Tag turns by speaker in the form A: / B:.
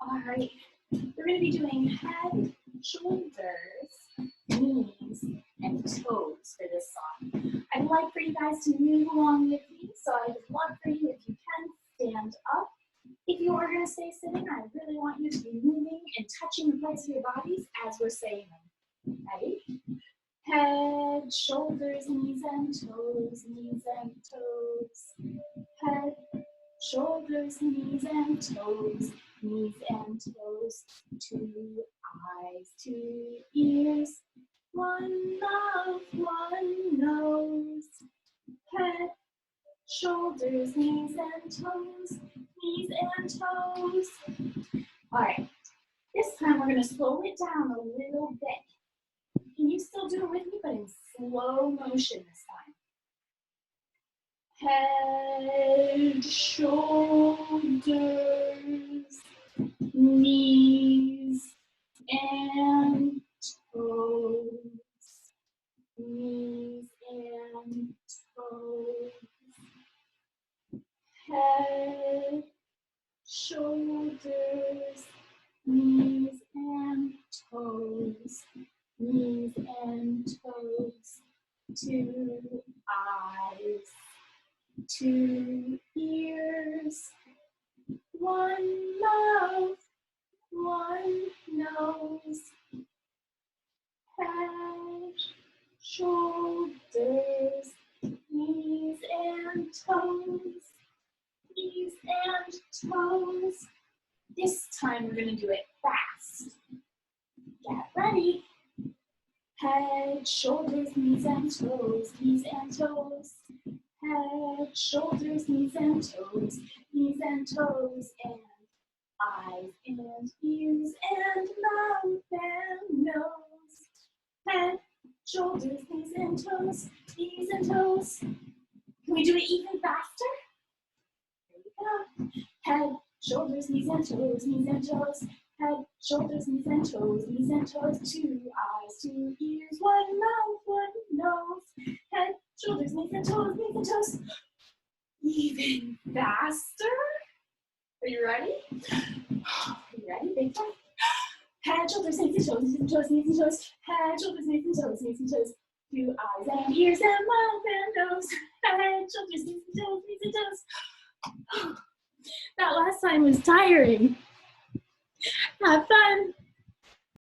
A: All right, we're going to be doing head, shoulders, knees, and toes for this song. I'd like for you guys to move along with me, so I'd love for you, if you can, stand up. If you are going to stay sitting, I really want you to be moving and touching the parts of your bodies as we're saying them. Ready? Head, shoulders, knees, and toes, knees, and toes. Head, shoulders, knees, and toes, knees, and toes. 2 eyes, 2 ears, 1 mouth, 1 nose. Head, shoulders, knees, and toes, knees, and toes. All right, this time we're going to slow it down a little bit. Can you still do it with me, but in slow motion this time? Head, shoulders, knees, and toes. Knees and toes. Head, shoulders, knees and toes. Knees and toes. 2 eyes, 2 ears, 1 mouth, 1 nose. Head, shoulders, knees and toes. Knees and toes. This time we're going to do it fast. Get ready. Head, shoulders, knees and toes, knees and toes. Head, shoulders, knees and toes, knees and toes, and eyes and ears and mouth and nose. Head, shoulders, knees and toes, knees and toes. Can we do it even faster? Here we go. Head, shoulders, knees and toes, knees and toes. Head, shoulders, knees and toes, knees and toes. 2 eyes, 2 ears, 1 mouth, 1 nose. Head, shoulders, knees and toes, knees and toes. Even faster. Are you ready? Are you ready? Big time. Head, shoulders, knees and toes, knees and toes, knees and toes. Head, shoulders, knees and toes, knees and toes. 2 eyes and ears and mouth and nose. Head, shoulders, knees and toes, knees and toes. That last time was tiring. Have fun.